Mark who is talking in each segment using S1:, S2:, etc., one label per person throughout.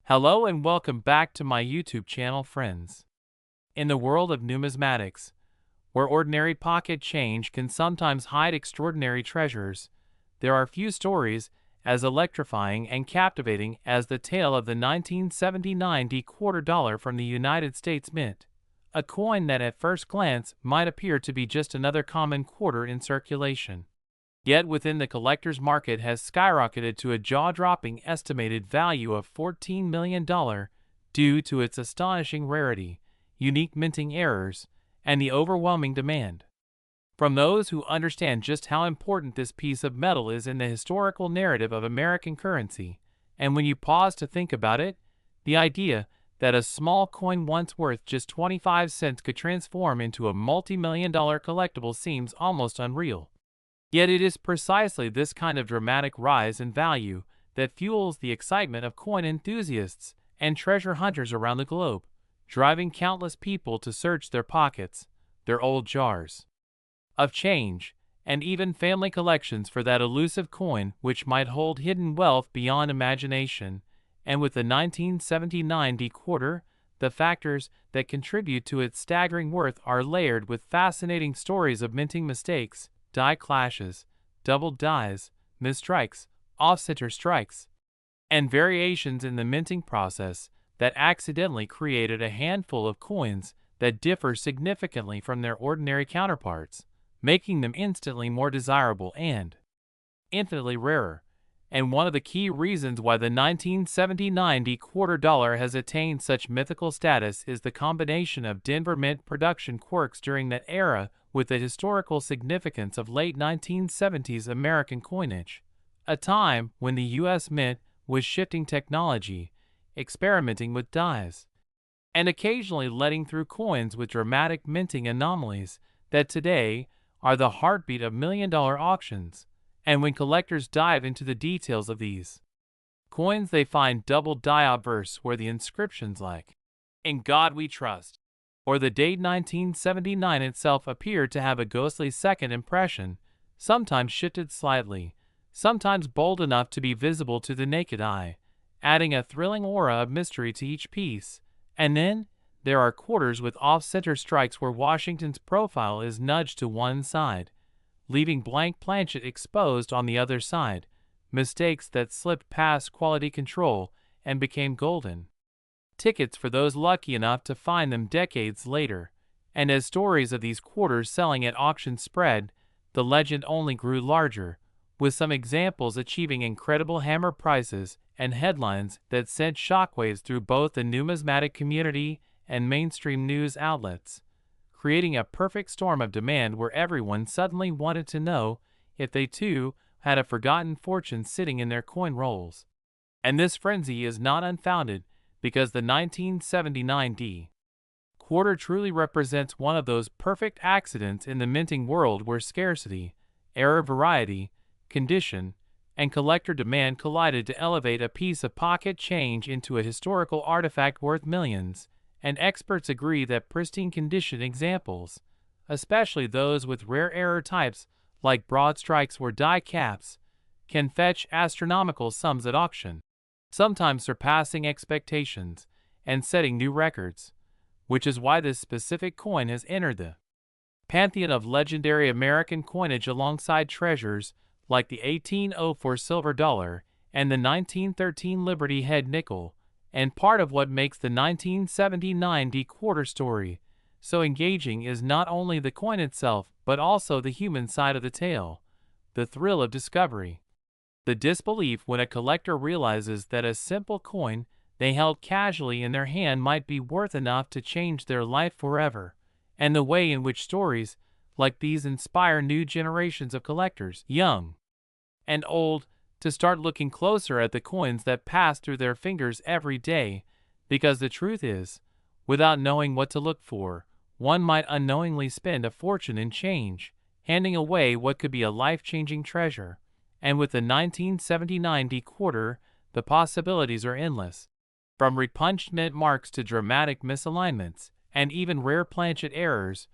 S1: Hello and welcome back to my YouTube channel, friends. In the world of numismatics, where ordinary pocket change can sometimes hide extraordinary treasures, there are few stories as electrifying and captivating as the tale of the 1979 quarter dollar from the United States Mint, a coin that at first glance might appear to be just another common quarter in circulation. Yet within the collector's market has skyrocketed to a jaw-dropping estimated value of $14 million due to its astonishing rarity, unique minting errors, and the overwhelming demand from those who understand just how important this piece of metal is in the historical narrative of American currency. And when you pause to think about it, the idea that a small coin once worth just 25 cents could transform into a multi-million-dollar collectible seems almost unreal. Yet it is precisely this kind of dramatic rise in value that fuels the excitement of coin enthusiasts and treasure hunters around the globe, driving countless people to search their pockets, their old jars of change, and even family collections for that elusive coin which might hold hidden wealth beyond imagination. And with the 1979 quarter, the factors that contribute to its staggering worth are layered with fascinating stories of minting mistakes, die clashes, double dies, misstrikes, off-center strikes, and variations in the minting process that accidentally created a handful of coins that differ significantly from their ordinary counterparts, making them instantly more desirable and infinitely rarer. And one of the key reasons why the 1979 quarter dollar has attained such mythical status is the combination of Denver Mint production quirks during that era with the historical significance of late 1970s American coinage, a time when the U.S. Mint was shifting technology, experimenting with dies, and occasionally letting through coins with dramatic minting anomalies that today are the heartbeat of million-dollar auctions. And when collectors dive into the details of these coins, they find double die obverse where the inscriptions like, "In God We Trust," or the date 1979 itself appear to have a ghostly second impression, sometimes shifted slightly, sometimes bold enough to be visible to the naked eye, adding a thrilling aura of mystery to each piece. And then there are quarters with off-center strikes where Washington's profile is nudged to one side, leaving blank planchet exposed on the other side, mistakes that slipped past quality control and became golden tickets for those lucky enough to find them decades later. And as stories of these quarters selling at auction spread, the legend only grew larger, with some examples achieving incredible hammer prices and headlines that sent shockwaves through both the numismatic community and mainstream news outlets, creating a perfect storm of demand where everyone suddenly wanted to know if they too had a forgotten fortune sitting in their coin rolls. And this frenzy is not unfounded, because the 1979 quarter truly represents one of those perfect accidents in the minting world where scarcity, error, variety, condition, and collector demand collided to elevate a piece of pocket change into a historical artifact worth millions. And experts agree that pristine condition examples, especially those with rare error types like broad strikes or die caps, can fetch astronomical sums at auction, sometimes surpassing expectations and setting new records, which is why this specific coin has entered the pantheon of legendary American coinage alongside treasures like the 1804 silver dollar and the 1913 Liberty Head nickel. And part of what makes the 1979 quarter story so engaging is not only the coin itself, but also the human side of the tale, the thrill of discovery, the disbelief when a collector realizes that a simple coin they held casually in their hand might be worth enough to change their life forever, and the way in which stories like these inspire new generations of collectors, young and old, to start looking closer at the coins that pass through their fingers every day, because the truth is, without knowing what to look for, one might unknowingly spend a fortune in change, handing away what could be a life-changing treasure. And with the 1979 quarter, the possibilities are endless. From repunched mint marks to dramatic misalignments, and even rare planchet errors,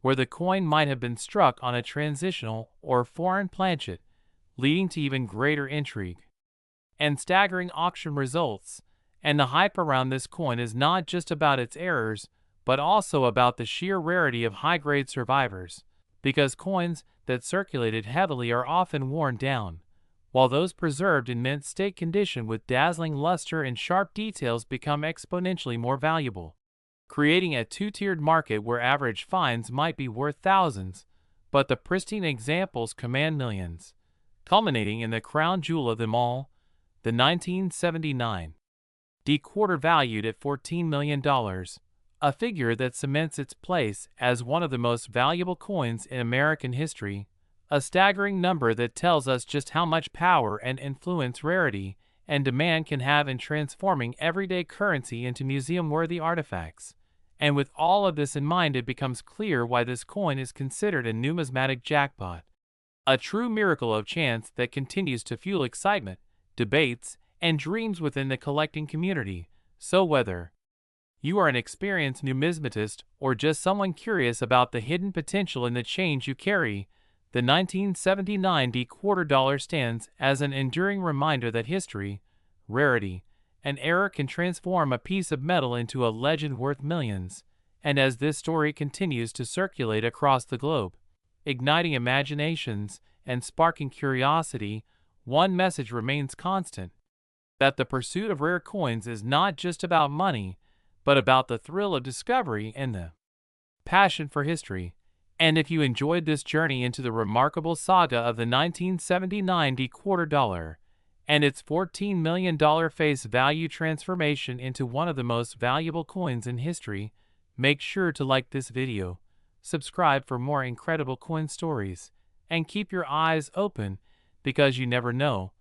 S1: where the coin might have been struck on a transitional or foreign planchet, leading to even greater intrigue and staggering auction results. And the hype around this coin is not just about its errors, but also about the sheer rarity of high-grade survivors, because coins that circulated heavily are often worn down, while those preserved in mint state condition with dazzling luster and sharp details become exponentially more valuable, creating a two-tiered market where average finds might be worth thousands, but the pristine examples command millions, culminating in the crown jewel of them all, the 1979 D quarter valued at $14 million, a figure that cements its place as one of the most valuable coins in American history, a staggering number that tells us just how much power and influence rarity and demand can have in transforming everyday currency into museum-worthy artifacts. And with all of this in mind, it becomes clear why this coin is considered a numismatic jackpot, a true miracle of chance that continues to fuel excitement, debates, and dreams within the collecting community. So whether you are an experienced numismatist or just someone curious about the hidden potential in the change you carry, the 1979 D quarter dollar stands as an enduring reminder that history, rarity, and error can transform a piece of metal into a legend worth millions. And as this story continues to circulate across the globe, igniting imaginations and sparking curiosity, one message remains constant: that the pursuit of rare coins is not just about money, but about the thrill of discovery and the passion for history. And if you enjoyed this journey into the remarkable saga of the 1979 D quarter dollar and its $14 million face value transformation into one of the most valuable coins in history, make sure to like this video, subscribe for more incredible coin stories, and keep your eyes open, because you never know,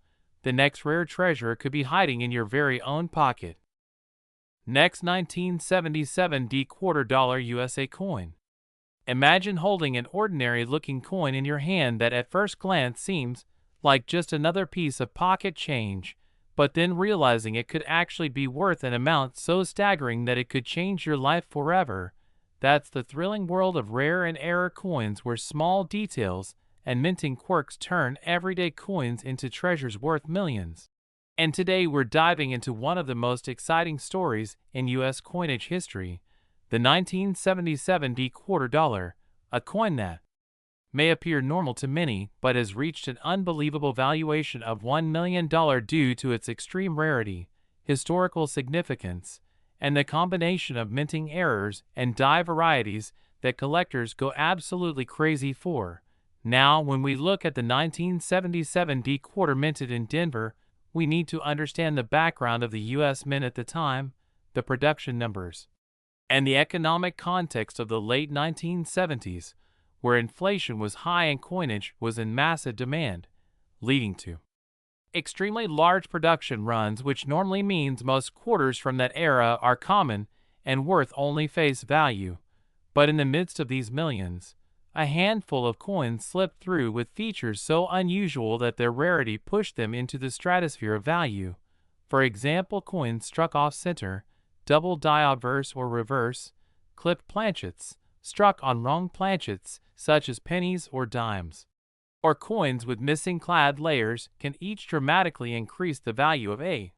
S1: the next rare treasure could be hiding in your very own pocket. Next, 1977 D quarter dollar USA coin. Imagine holding an ordinary-looking coin in your hand that at first glance seems like just another piece of pocket change, but then realizing it could actually be worth an amount so staggering that it could change your life forever. That's the thrilling world of rare and error coins, where small details and minting quirks turn everyday coins into treasures worth millions. And today we're diving into one of the most exciting stories in U.S. coinage history, the 1977 D quarter dollar, a coin that may appear normal to many but has reached an unbelievable valuation of $1 million due to its extreme rarity, historical significance, and the combination of minting errors and die varieties that collectors go absolutely crazy for. Now, when we look at the 1977 D quarter minted in Denver, we need to understand the background of the U.S. Mint at the time, the production numbers, and the economic context of the late 1970s, where inflation was high and coinage was in massive demand, leading to extremely large production runs, which normally means most quarters from that era are common and worth only face value. But in the midst of these millions, a handful of coins slipped through with features so unusual that their rarity pushed them into the stratosphere of value. For example, coins struck off-center, double die obverse or reverse, clipped planchets, struck on wrong planchets such as pennies or dimes, or coins with missing clad layers can each dramatically increase the value of a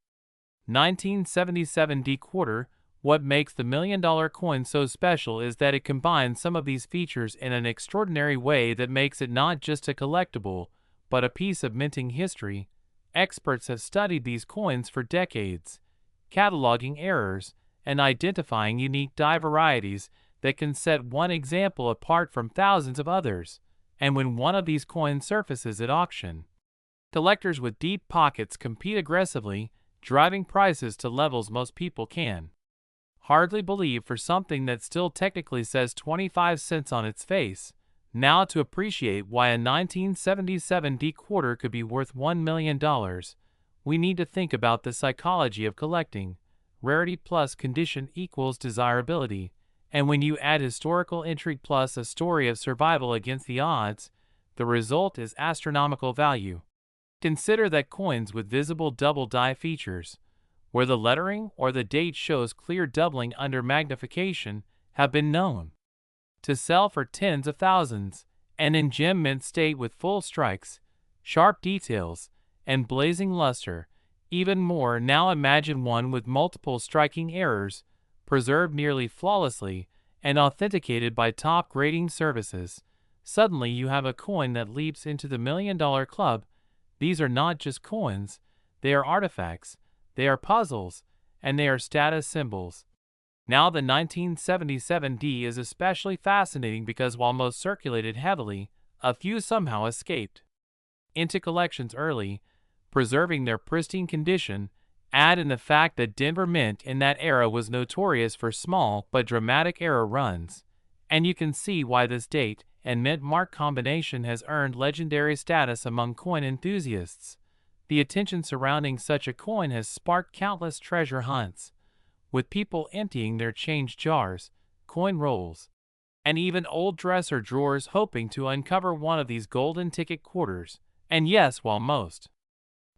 S1: 1977 D quarter. What makes the $1 million coin so special is that it combines some of these features in an extraordinary way that makes it not just a collectible, but a piece of minting history. Experts have studied these coins for decades, cataloging errors and identifying unique die varieties that can set one example apart from thousands of others. And when one of these coins surfaces at auction, collectors with deep pockets compete aggressively, driving prices to levels most people can hardly believe for something that still technically says 25 cents on its face. Now, to appreciate why a 1977 D quarter could be worth $1 million, we need to think about the psychology of collecting. Rarity plus condition equals desirability, and when you add historical intrigue plus a story of survival against the odds, the result is astronomical value. Consider that coins with visible double die features, where the lettering or the date shows clear doubling under magnification, have been known to sell for tens of thousands, and in gem mint state with full strikes, sharp details, and blazing luster, Even more, now imagine one with multiple striking errors, preserved nearly flawlessly, and authenticated by top grading services. Suddenly you have a coin that leaps into the $1,000,000 club. These are not just coins, they are artifacts, they are puzzles, and they are status symbols. Now the 1977D is especially fascinating because while most circulated heavily, a few somehow escaped into collections early, preserving their pristine condition. Add in the fact that Denver Mint in that era was notorious for small but dramatic error runs, and you can see why this date and mint mark combination has earned legendary status among coin enthusiasts. The attention surrounding such a coin has sparked countless treasure hunts, with people emptying their change jars, coin rolls, and even old dresser drawers hoping to uncover one of these golden ticket quarters. And yes, while most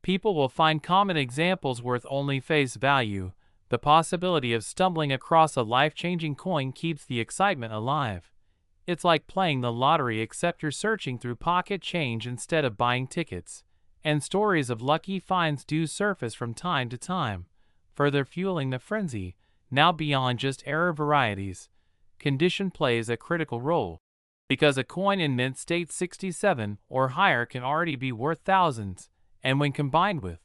S1: people will find common examples worth only face value, the possibility of stumbling across a life-changing coin keeps the excitement alive. It's like playing the lottery, except you're searching through pocket change instead of buying tickets. And stories of lucky finds do surface from time to time, further fueling the frenzy. Now beyond just error varieties, condition plays a critical role, because a coin in mint state 67 or higher can already be worth thousands, and when combined with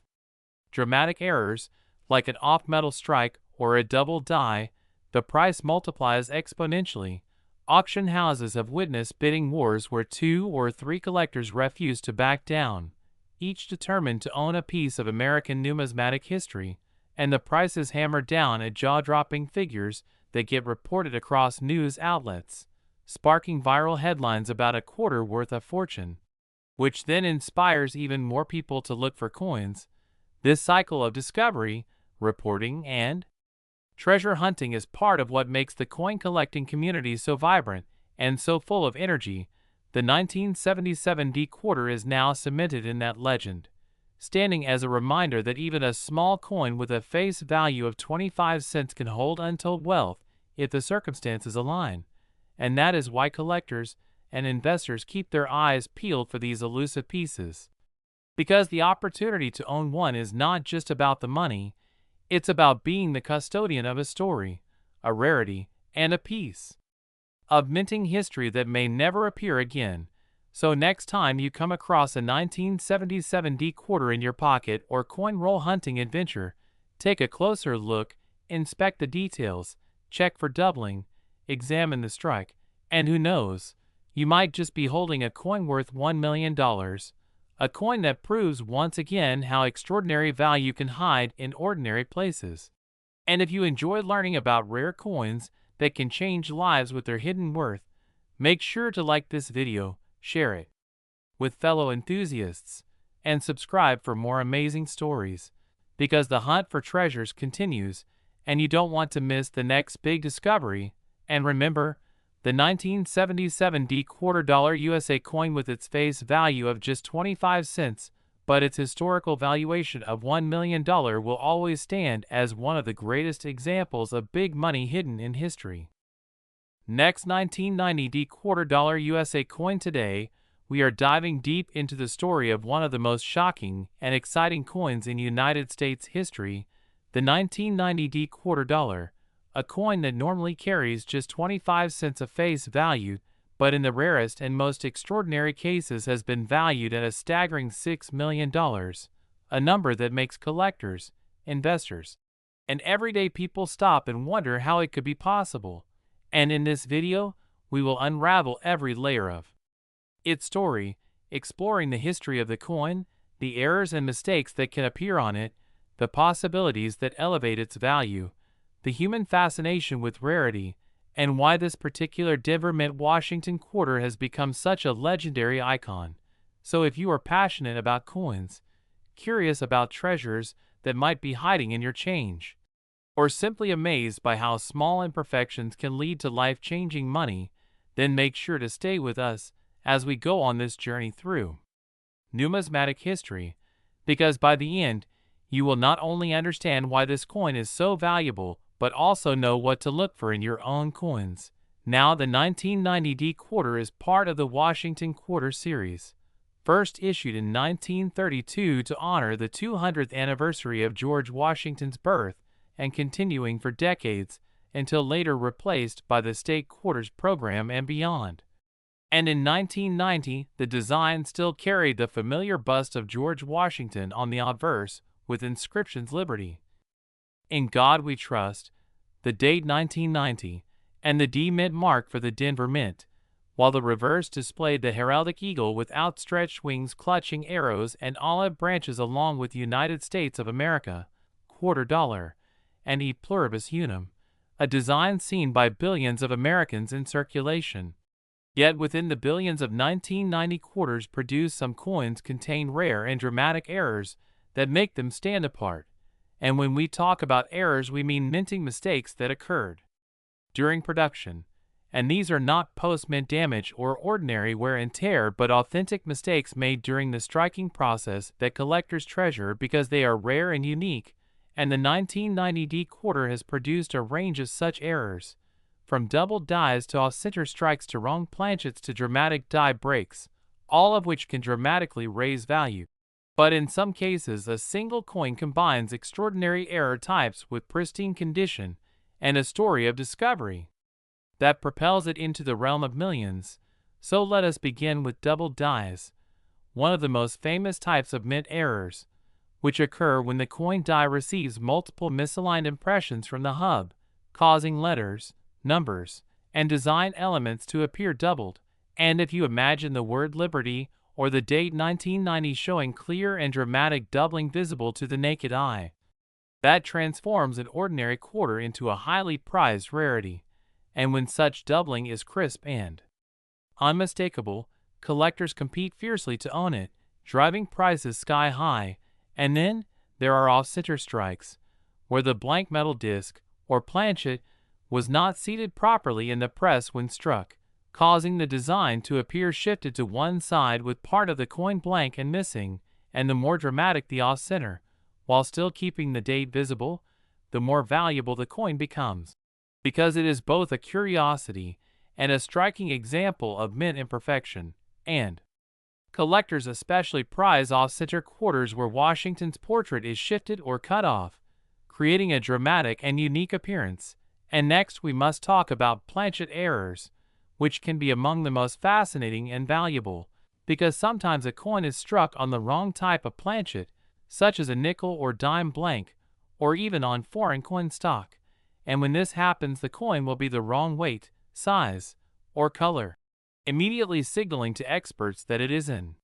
S1: dramatic errors, like an off-metal strike or a double die, the price multiplies exponentially. Auction houses have witnessed bidding wars where 2 or 3 collectors refuse to back down, each determined to own a piece of American numismatic history, and the price is hammered down at jaw-dropping figures that get reported across news outlets, sparking viral headlines about a quarter worth a fortune, which then inspires even more people to look for coins. This cycle of discovery, reporting, and treasure hunting is part of what makes the coin collecting community so vibrant and so full of energy. The 1977D quarter is now cemented in that legend, standing as a reminder that even a small coin with a face value of 25 cents can hold untold wealth if the circumstances align. And that is why collectors and investors keep their eyes peeled for these elusive pieces. Because the opportunity to own one is not just about the money, it's about being the custodian of a story, a rarity, and a piece of minting history that may never appear again. So next time you come across a 1977D quarter in your pocket or coin roll hunting adventure, take a closer look, inspect the details, check for doubling, examine the strike, and who knows, you might just be holding a coin worth $1 million, a coin that proves once again how extraordinary value can hide in ordinary places. And if you enjoy learning about rare coins that can change lives with their hidden worth, make sure to like this video, share it with fellow enthusiasts, and subscribe for more amazing stories, because the hunt for treasures continues, and you don't want to miss the next big discovery. And remember, the 1977D $quarter USA coin with its face value of just 25 cents, but its historical valuation of $1 million will always stand as one of the greatest examples of big money hidden in history. Next, 1990D $quarter USA coin. Today, we are diving deep into the story of one of the most shocking and exciting coins in United States history, the 1990D $quarter, a coin that normally carries just 25 cents of face value, but in the rarest and most extraordinary cases has been valued at a staggering $6 million, a number that makes collectors, investors, and everyday people stop and wonder how it could be possible. And in this video, we will unravel every layer of its story, exploring the history of the coin, the errors and mistakes that can appear on it, the possibilities that elevate its value, the human fascination with rarity, and why this particular Denver Mint Washington quarter has become such a legendary icon. So if you are passionate about coins, curious about treasures that might be hiding in your change, or simply amazed by how small imperfections can lead to life-changing money, then make sure to stay with us as we go on this journey through numismatic history, because by the end, you will not only understand why this coin is so valuable, but also know what to look for in your own coins. Now, the 1990D quarter is part of the Washington Quarter series, first issued in 1932 to honor the 200th anniversary of George Washington's birth and continuing for decades until later replaced by the State Quarters program and beyond. And in 1990, the design still carried the familiar bust of George Washington on the obverse with inscriptions Liberty, In God We Trust, the date 1990, and the D Mint mark for the Denver Mint, while the reverse displayed the heraldic eagle with outstretched wings clutching arrows and olive branches along with United States of America, $quarter, and E Pluribus Unum, a design seen by billions of Americans in circulation. Yet within the billions of 1990 quarters produced, some coins contain rare and dramatic errors that make them stand apart. And when we talk about errors, we mean minting mistakes that occurred during production. And these are not post-mint damage or ordinary wear and tear, but authentic mistakes made during the striking process that collectors treasure because they are rare and unique. And the 1990 D quarter has produced a range of such errors, from double dies to off-center strikes to wrong planchets to dramatic die breaks, all of which can dramatically raise value. But in some cases, a single coin combines extraordinary error types with pristine condition and a story of discovery that propels it into the realm of millions. So let us begin with double dies, one of the most famous types of mint errors, which occur when the coin die receives multiple misaligned impressions from the hub, causing letters, numbers, and design elements to appear doubled. And if you imagine the word Liberty or the date 1990 showing clear and dramatic doubling visible to the naked eye, that transforms an ordinary quarter into a highly prized rarity. And when such doubling is crisp and unmistakable, collectors compete fiercely to own it, driving prices sky high. And then there are off-center strikes, where the blank metal disc or planchet was not seated properly in the press when struck, causing the design to appear shifted to one side with part of the coin blank and missing. And the more dramatic the off-center, while still keeping the date visible, the more valuable the coin becomes, because it is both a curiosity and a striking example of mint imperfection. And collectors especially prize off-center quarters where Washington's portrait is shifted or cut off, creating a dramatic and unique appearance. And next we must talk about planchet errors, which can be among the most fascinating and valuable, because sometimes a coin is struck on the wrong type of planchet, such as a nickel or dime blank, or even on foreign coin stock. And when this happens, the coin will be the wrong weight, size, or color, immediately signaling to experts that it is an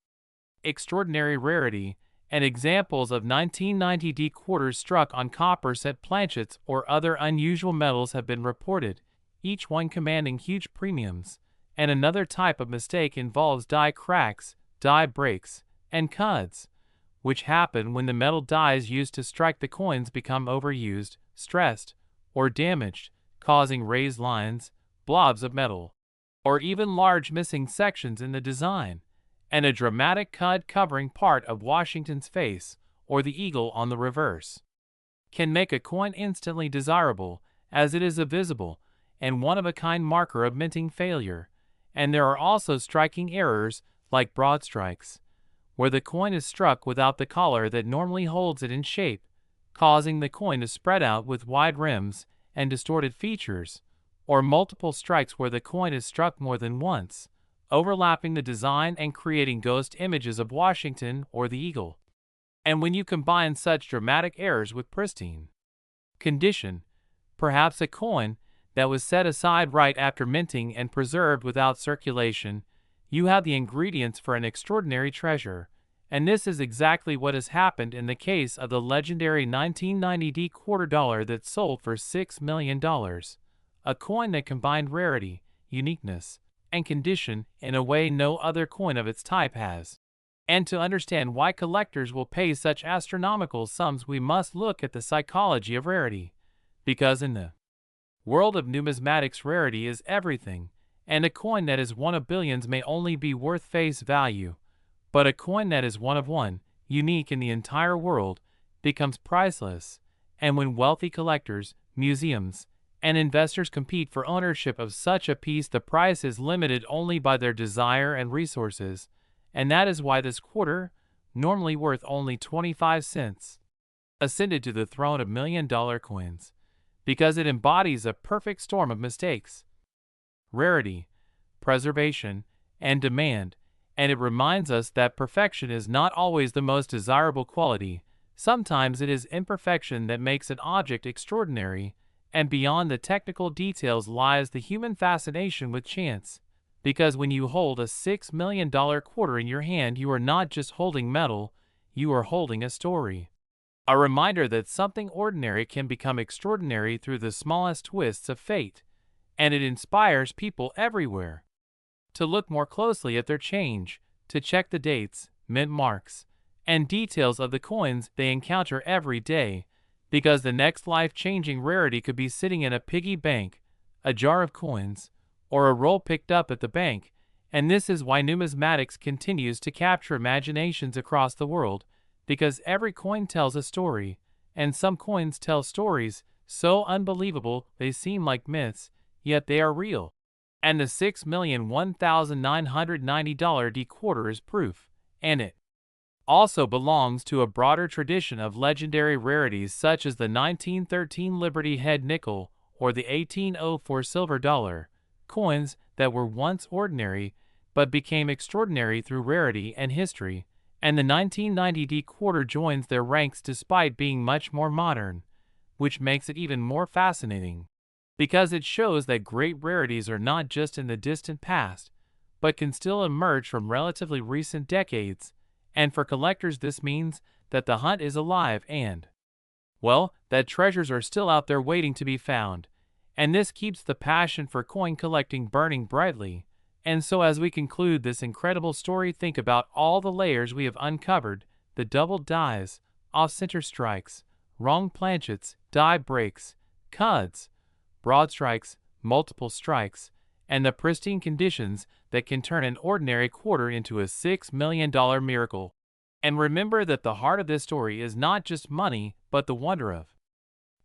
S1: extraordinary rarity. And examples of 1990 D quarters struck on copper set planchets or other unusual metals have been reported, each one commanding huge premiums. And another type of mistake involves die cracks, die breaks, and cuts, which happen when the metal dies used to strike the coins become overused, stressed, or damaged, causing raised lines, blobs of metal, or even large missing sections in the design. And a dramatic cut covering part of Washington's face, or the eagle on the reverse, can make a coin instantly desirable, as it is a visible and one-of-a-kind marker of minting failure. And there are also striking errors, like broad strikes, where the coin is struck without the collar that normally holds it in shape, causing the coin to spread out with wide rims and distorted features, or multiple strikes where the coin is struck more than once, overlapping the design and creating ghost images of Washington or the eagle. And when you combine such dramatic errors with pristine condition, perhaps a coin that was set aside right after minting and preserved without circulation, you have the ingredients for an extraordinary treasure. And this is exactly what has happened in the case of the legendary 1990 D quarter dollar that sold for $6 million, a coin that combined rarity, uniqueness, and condition in a way no other coin of its type has. And to understand why collectors will pay such astronomical sums, we must look at the psychology of rarity. Because in the world of numismatics, rarity is everything, and a coin that is one of billions may only be worth face value, but a coin that is one of one, unique in the entire world, becomes priceless. And when wealthy collectors, museums, and investors compete for ownership of such a piece, the price is limited only by their desire and resources. and that is why this quarter, normally worth only 25 cents, ascended to the throne of million-dollar coins, because it embodies a perfect storm of mistakes, rarity, preservation, and demand, and it reminds us that perfection is not always the most desirable quality. Sometimes it is imperfection that makes an object extraordinary, and beyond the technical details lies the human fascination with chance. Because when you hold a $6 million quarter in your hand, you are not just holding metal, you are holding a story. A reminder that something ordinary can become extraordinary through the smallest twists of fate, and it inspires people everywhere to look more closely at their change, to check the dates, mint marks, and details of the coins they encounter every day, because the next life-changing rarity could be sitting in a piggy bank, a jar of coins, or a roll picked up at the bank, and this is why numismatics continues to capture imaginations across the world, because every coin tells a story, and some coins tell stories so unbelievable they seem like myths, yet they are real. And the $6,001,990 D quarter is proof, and it also belongs to a broader tradition of legendary rarities such as the 1913 Liberty Head nickel or the 1804 silver dollar, coins that were once ordinary but became extraordinary through rarity and history, and the 1990 D quarter joins their ranks despite being much more modern, which makes it even more fascinating, because it shows that great rarities are not just in the distant past, but can still emerge from relatively recent decades, and for collectors this means that the hunt is alive and, well, that treasures are still out there waiting to be found, and this keeps the passion for coin collecting burning brightly. And so as we conclude this incredible story, think about all the layers we have uncovered: the double dies, off-center strikes, wrong planchets, die breaks, cuds, broad strikes, multiple strikes, and the pristine conditions that can turn an ordinary quarter into a $6 million miracle. And remember that the heart of this story is not just money, but the wonder of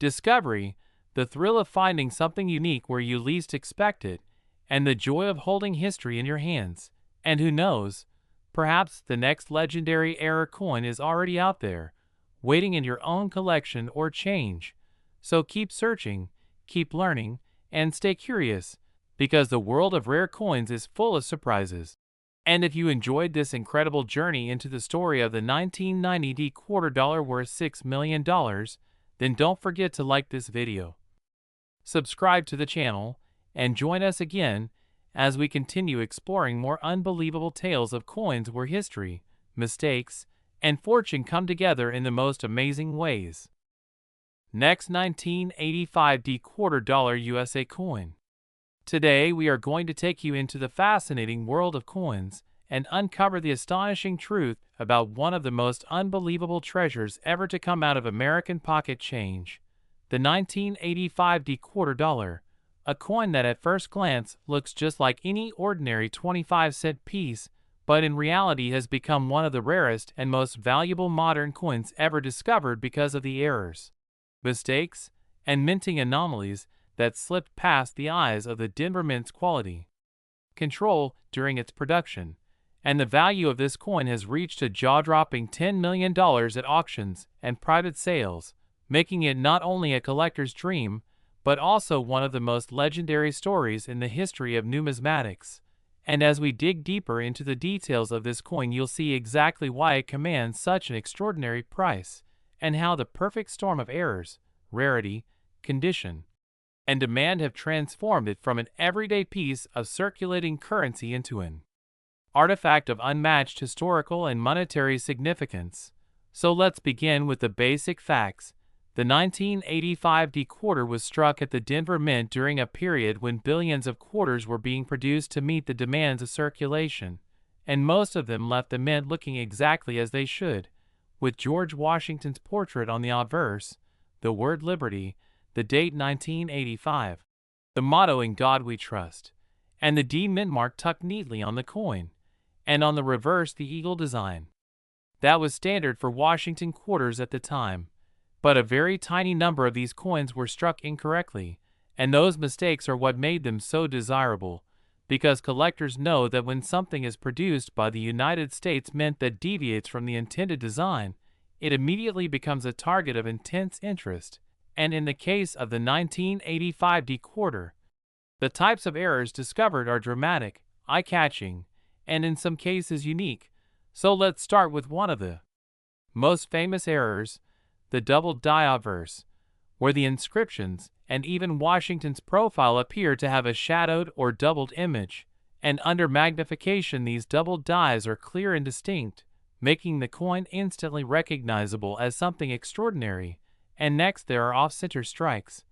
S1: discovery, the thrill of finding something unique where you least expect it, and the joy of holding history in your hands. And who knows, perhaps the next legendary era coin is already out there, waiting in your own collection or change. So keep searching, keep learning, and stay curious, because the world of rare coins is full of surprises. And if you enjoyed this incredible journey into the story of the 1990 D quarter dollar worth $6 million, then don't forget to like this video, subscribe to the channel, and join us again as we continue exploring more unbelievable tales of coins where history, mistakes, and fortune come together in the most amazing ways. Next, 1985 D quarter dollar USA coin. Today we are going to take you into the fascinating world of coins and uncover the astonishing truth about one of the most unbelievable treasures ever to come out of American pocket change, the 1985 D quarter dollar, a coin that at first glance looks just like any ordinary 25-cent piece, but in reality has become one of the rarest and most valuable modern coins ever discovered because of the errors, mistakes, and minting anomalies that slipped past the eyes of the Denver Mint's quality control during its production. And the value of this coin has reached a jaw-dropping $10 million at auctions and private sales, making it not only a collector's dream, but also one of the most legendary stories in the history of numismatics. And as we dig deeper into the details of this coin, you'll see exactly why it commands such an extraordinary price, and how the perfect storm of errors, rarity, condition, and demand have transformed it from an everyday piece of circulating currency into an artifact of unmatched historical and monetary significance. So let's begin with the basic facts. The 1985 D quarter was struck at the Denver Mint during a period when billions of quarters were being produced to meet the demands of circulation, and most of them left the mint looking exactly as they should, with George Washington's portrait on the obverse, the word Liberty, the date 1985, the motto "In God We Trust," and the D mint mark tucked neatly on the coin, and on the reverse the eagle design. That was standard for Washington quarters at the time. But a very tiny number of these coins were struck incorrectly, and those mistakes are what made them so desirable. because collectors know that when something is produced by the United States Mint that deviates from the intended design, it immediately becomes a target of intense interest. And in the case of the 1985 decoder, the types of errors discovered are dramatic, eye-catching, and in some cases unique. So let's start with one of the most famous errors, the double die obverse, where the inscriptions and even Washington's profile appear to have a shadowed or doubled image, and under magnification these doubled dies are clear and distinct, making the coin instantly recognizable as something extraordinary. And next there are off-center strikes,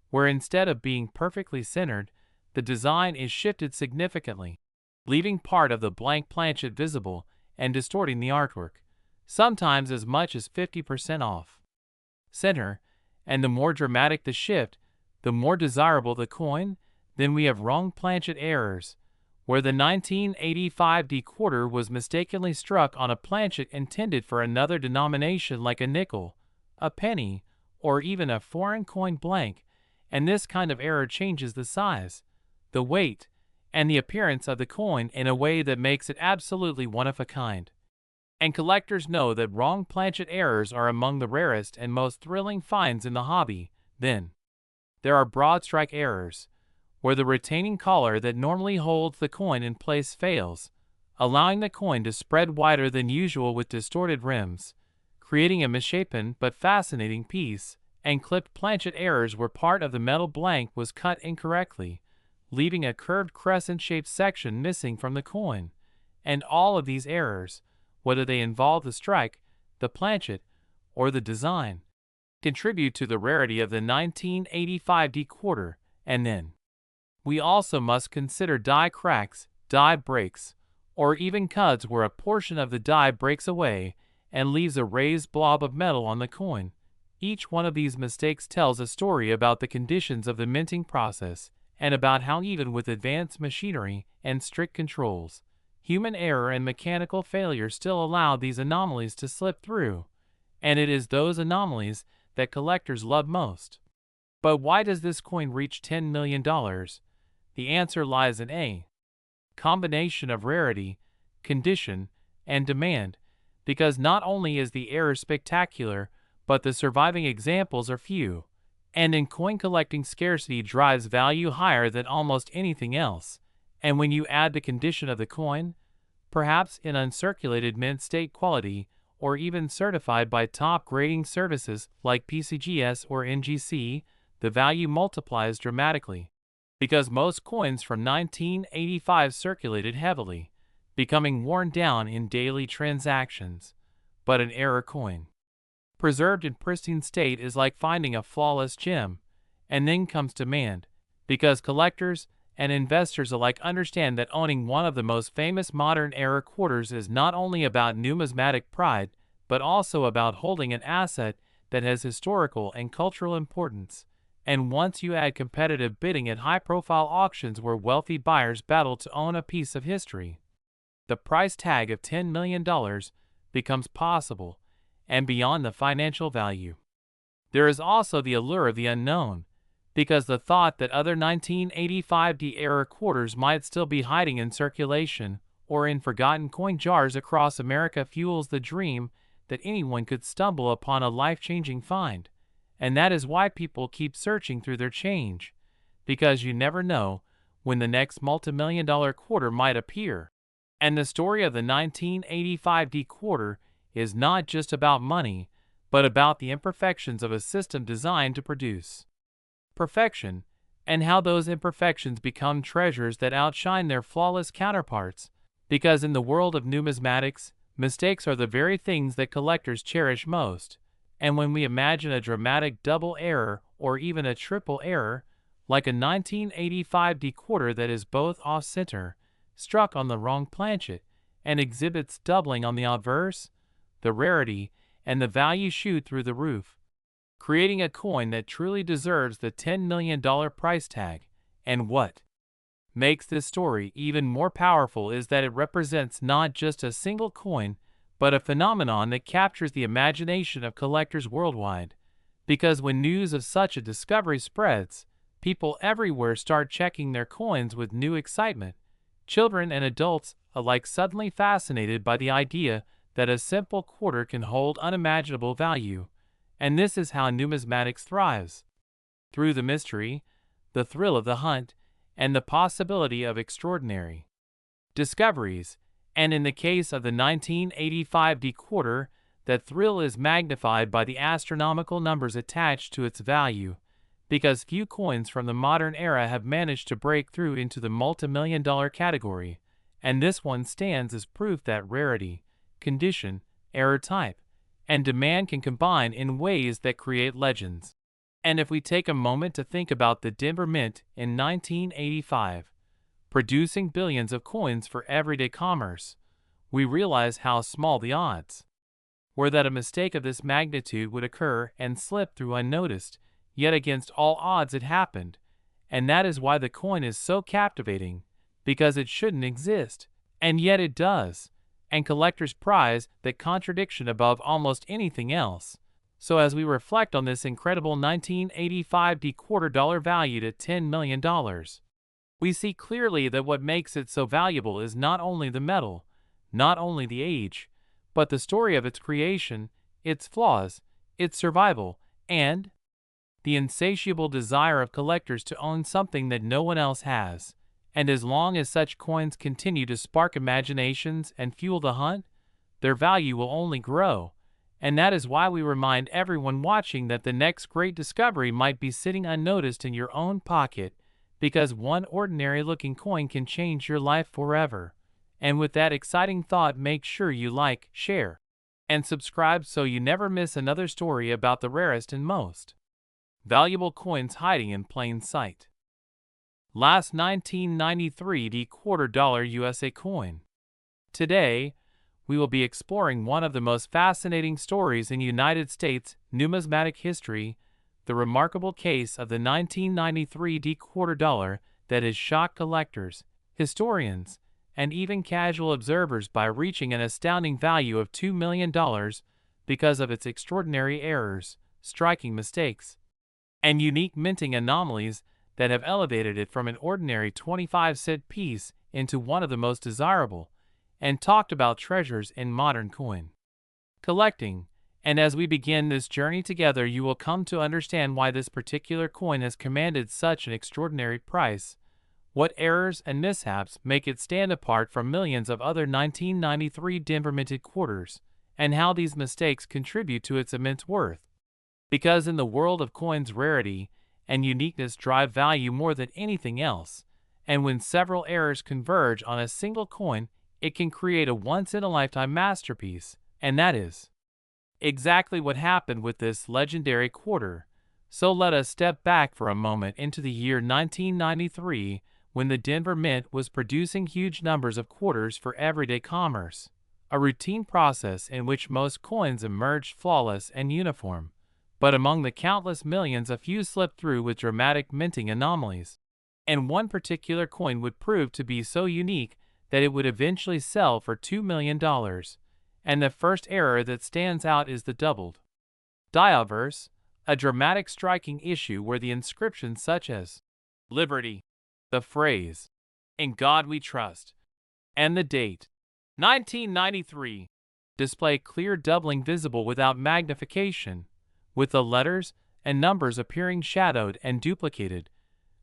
S1: where instead of being perfectly centered, the design is shifted significantly, leaving part of the blank planchet visible and distorting the artwork, sometimes as much as 50% off center. And the more dramatic the shift, the more desirable the coin. Then we have wrong planchet errors, where the 1985 decoder was mistakenly struck on a planchet intended for another denomination like a nickel, a penny, or even a foreign coin blank, and this kind of error changes the size, the weight, and the appearance of the coin in a way that makes it absolutely one of a kind. And collectors know that wrong planchet errors are among the rarest and most thrilling finds in the hobby. Then there are broad strike errors, where the retaining collar that normally holds the coin in place fails, allowing the coin to spread wider than usual with distorted rims, creating a misshapen but fascinating piece. And clipped planchet errors where part of the metal blank was cut incorrectly, leaving a curved crescent-shaped section missing from the coin. And all of these errors, whether they involve the strike, the planchet, or the design, contribute to the rarity of the 1985 decoder. And then we also must consider die cracks, die breaks, or even cuts where a portion of the die breaks away and leaves a raised blob of metal on the coin. Each one of these mistakes tells a story about the conditions of the minting process and about how even with advanced machinery and strict controls, human error and mechanical failure still allow these anomalies to slip through. And it is those anomalies that collectors love most. But why does this coin reach $10 million? The answer lies in a combination of rarity, condition, and demand, because not only is the error spectacular, but the surviving examples are few. And in coin collecting, scarcity drives value higher than almost anything else. And when you add the condition of the coin, perhaps in uncirculated mint state quality, or even certified by top grading services like PCGS or NGC, the value multiplies dramatically. Because most coins from 1985 circulated heavily, becoming worn down in daily transactions. But an error coin, preserved in pristine state, is like finding a flawless gem. And then comes demand, because collectors and investors alike understand that owning one of the most famous modern era quarters is not only about numismatic pride, but also about holding an asset that has historical and cultural importance. And once you add competitive bidding at high-profile auctions where wealthy buyers battle to own a piece of history, the price tag of $10 million becomes possible. And beyond the financial value, there is also the allure of the unknown, because the thought that other 1985 era quarters might still be hiding in circulation or in forgotten coin jars across America fuels the dream that anyone could stumble upon a life-changing find. And that is why people keep searching through their change, because you never know when the next multi-million-dollar quarter might appear. And the story of the 1985 quarter is not just about money, but about the imperfections of a system designed to produce perfection, and how those imperfections become treasures that outshine their flawless counterparts. Because in the world of numismatics, mistakes are the very things that collectors cherish most. And when we imagine a dramatic double error or even a triple error, like a 1985 decoder that is both off-center, struck on the wrong planchet, and exhibits doubling on the obverse, the rarity and the value shoot through the roof, creating a coin that truly deserves the $10 million price tag. And what makes this story even more powerful is that it represents not just a single coin, but a phenomenon that captures the imagination of collectors worldwide. Because when news of such a discovery spreads, people everywhere start checking their coins with new excitement, Children and adults alike suddenly fascinated by the idea that a simple quarter can hold unimaginable value, and this is how numismatics thrives. Through the mystery, the thrill of the hunt, and the possibility of extraordinary discoveries, and in the case of the 1985 D quarter, that thrill is magnified by the astronomical numbers attached to its value, because few coins from the modern era have managed to break through into the multimillion-dollar category, and this one stands as proof that rarity, condition, error type, and demand can combine in ways that create legends. And if we take a moment to think about the Denver Mint in 1985, producing billions of coins for everyday commerce, we realize how small the odds were that a mistake of this magnitude would occur and slip through unnoticed, yet against all odds it happened, and that is why the coin is so captivating, because it shouldn't exist, and yet it does, and collectors prize that contradiction above almost anything else. So as we reflect on this incredible 1985 D quarter dollar valued at $10 million, we see clearly that what makes it so valuable is not only the metal, not only the age, but the story of its creation, its flaws, its survival, and the insatiable desire of collectors to own something that no one else has. And as long as such coins continue to spark imaginations and fuel the hunt, their value will only grow. And that is why we remind everyone watching that the next great discovery might be sitting unnoticed in your own pocket, because one ordinary-looking coin can change your life forever. And with that exciting thought, make sure you like, share, and subscribe so you never miss another story about the rarest and most valuable coins hiding in plain sight. Last 1993 D quarter dollar USA coin. Today, we will be exploring one of the most fascinating stories in United States numismatic history, the remarkable case of the 1993 D quarter dollar that has shocked collectors, historians, and even casual observers by reaching an astounding value of $2 million because of its extraordinary errors, striking mistakes, and unique minting anomalies that have elevated it from an ordinary 25-cent piece into one of the most desirable and talked about treasures in modern coin collecting. And as we begin this journey together, you will come to understand why this particular coin has commanded such an extraordinary price, what errors and mishaps make it stand apart from millions of other 1993 Denver minted quarters, and how these mistakes contribute to its immense worth. Because in the world of coins, rarity and uniqueness drive value more than anything else, and when several errors converge on a single coin, it can create a once-in-a-lifetime masterpiece, and that is exactly what happened with this legendary quarter. So let us step back for a moment into the year 1993, when the Denver Mint was producing huge numbers of quarters for everyday commerce, a routine process in which most coins emerged flawless and uniform. But among the countless millions, a few slipped through with dramatic minting anomalies. And one particular coin would prove to be so unique that it would eventually sell for $2 million. And the first error that stands out is the doubled diaverse, a dramatic striking issue where the inscriptions such as Liberty, the phrase, "In God We Trust," and the date, 1993, display clear doubling visible without magnification, with the letters and numbers appearing shadowed and duplicated,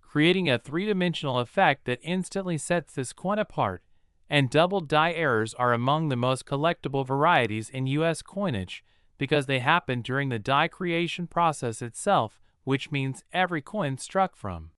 S1: creating a three-dimensional effect that instantly sets this coin apart. And double die errors are among the most collectible varieties in U.S. coinage because they happen during the die creation process itself, which means every coin struck from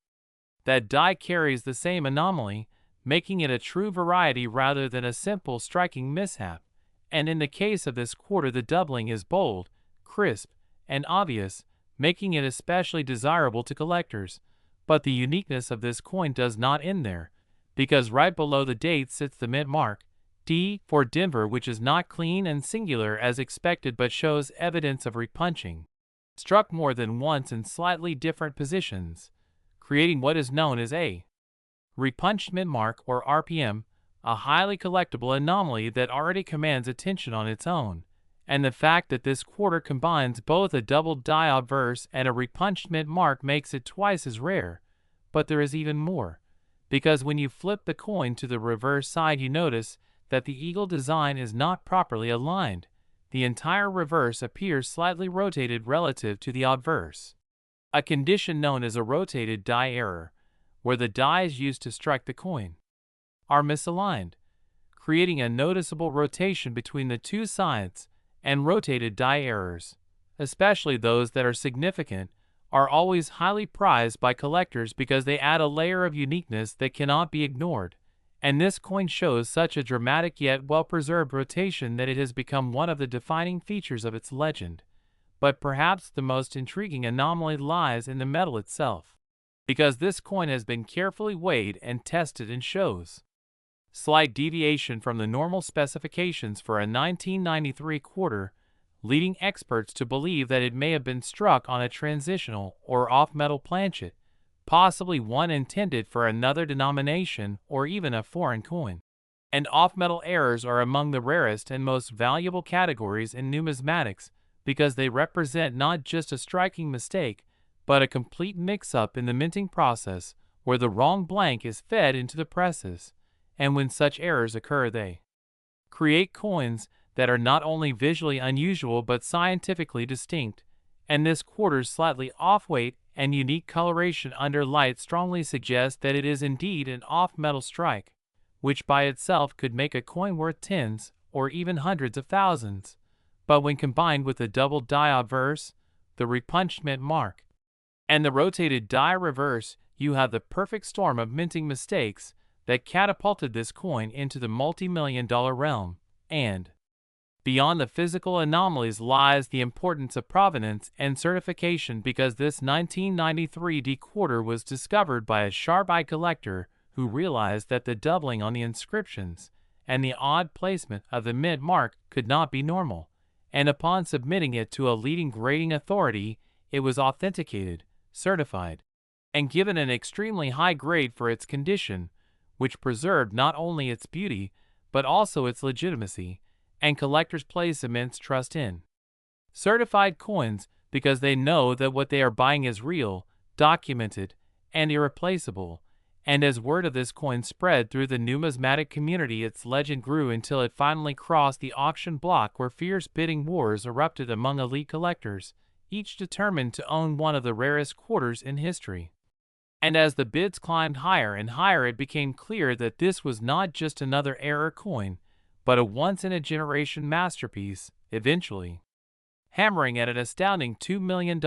S1: that die carries the same anomaly, making it a true variety rather than a simple striking mishap. And in the case of this quarter, the doubling is bold, crisp, and obvious, making it especially desirable to collectors. But the uniqueness of this coin does not end there, because right below the date sits the mint mark, D for Denver, which is not clean and singular as expected but shows evidence of repunching, struck more than once in slightly different positions, creating what is known as a repunched mint mark or RPM, a highly collectible anomaly that already commands attention on its own. And the fact that this quarter combines both a doubled die obverse and a repunched mint mark makes it twice as rare. But there is even more, because when you flip the coin to the reverse side you notice that the eagle design is not properly aligned. The entire reverse appears slightly rotated relative to the obverse, a condition known as a rotated die error, where the dies used to strike the coin are misaligned, creating a noticeable rotation between the two sides. And rotated die errors, especially those that are significant, are always highly prized by collectors because they add a layer of uniqueness that cannot be ignored. And this coin shows such a dramatic yet well-preserved rotation that it has become one of the defining features of its legend. But perhaps the most intriguing anomaly lies in the metal itself, because this coin has been carefully weighed and tested and shows slight deviation from the normal specifications for a 1993 quarter, leading experts to believe that it may have been struck on a transitional or off-metal planchet, possibly one intended for another denomination or even a foreign coin. And off-metal errors are among the rarest and most valuable categories in numismatics because they represent not just a striking mistake, but a complete mix-up in the minting process where the wrong blank is fed into the presses. And when such errors occur, they create coins that are not only visually unusual but scientifically distinct, and this quarter's slightly off-weight and unique coloration under light strongly suggests that it is indeed an off-metal strike, which by itself could make a coin worth tens or even hundreds of thousands. But when combined with the double die obverse, the repunched mint mark, and the rotated die reverse, you have the perfect storm of minting mistakes that catapulted this coin into the multi-million-dollar realm. And beyond the physical anomalies lies the importance of provenance and certification, because this 1993 D quarter was discovered by a sharp-eyed collector who realized that the doubling on the inscriptions and the odd placement of the mint mark could not be normal, and upon submitting it to a leading grading authority, it was authenticated, certified, and given an extremely high grade for its condition, which preserved not only its beauty, but also its legitimacy, and collectors place immense trust in certified coins because they know that what they are buying is real, documented, and irreplaceable. And as word of this coin spread through the numismatic community, its legend grew until it finally crossed the auction block, where fierce bidding wars erupted among elite collectors, each determined to own one of the rarest quarters in history. And as the bids climbed higher and higher, it became clear that this was not just another error coin, but a once-in-a-generation masterpiece, eventually hammering at an astounding $2 million,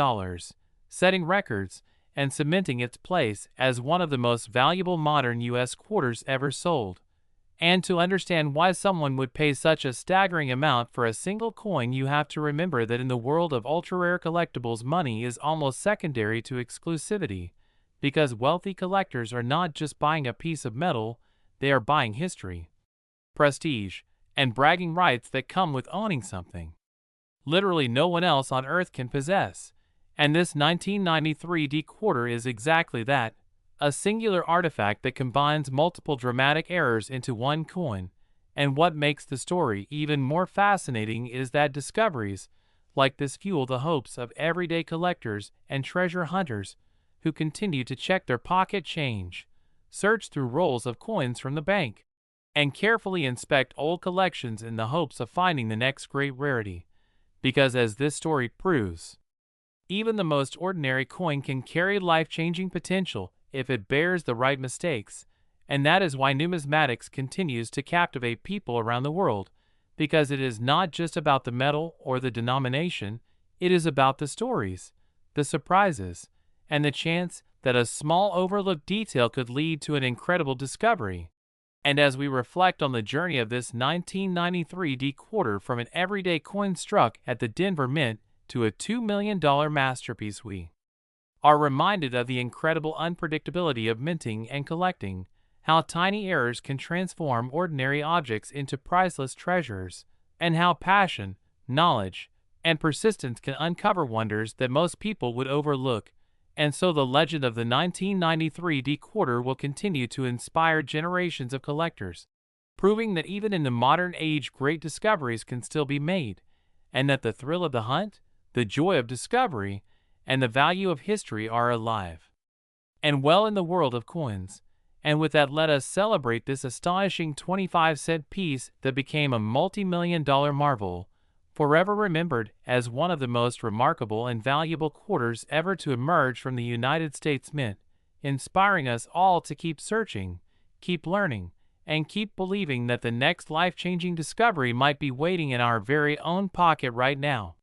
S1: setting records, and cementing its place as one of the most valuable modern U.S. quarters ever sold. And to understand why someone would pay such a staggering amount for a single coin, you have to remember that in the world of ultra-rare collectibles, money is almost secondary to exclusivity, because wealthy collectors are not just buying a piece of metal, they are buying history, prestige, and bragging rights that come with owning something literally no one else on earth can possess. And this 1993 D quarter is exactly that, a singular artifact that combines multiple dramatic errors into one coin. And what makes the story even more fascinating is that discoveries like this fuel the hopes of everyday collectors and treasure hunters who continue to check their pocket change, search through rolls of coins from the bank, and carefully inspect old collections in the hopes of finding the next great rarity. Because as this story proves, even the most ordinary coin can carry life-changing potential if it bears the right mistakes, and that is why numismatics continues to captivate people around the world, because it is not just about the metal or the denomination, it is about the stories, the surprises, and the chance that a small overlooked detail could lead to an incredible discovery. And as we reflect on the journey of this 1993 D quarter from an everyday coin struck at the Denver Mint to a $2 million masterpiece, we are reminded of the incredible unpredictability of minting and collecting, how tiny errors can transform ordinary objects into priceless treasures, and how passion, knowledge, and persistence can uncover wonders that most people would overlook. And so the legend of the 1993 D quarter will continue to inspire generations of collectors, proving that even in the modern age great discoveries can still be made, and that the thrill of the hunt, the joy of discovery, and the value of history are alive and well in the world of coins. And with that, let us celebrate this astonishing 25-cent piece that became a multi-million-dollar marvel, forever remembered as one of the most remarkable and valuable quarters ever to emerge from the United States Mint, inspiring us all to keep searching, keep learning, and keep believing that the next life-changing discovery might be waiting in our very own pocket right now.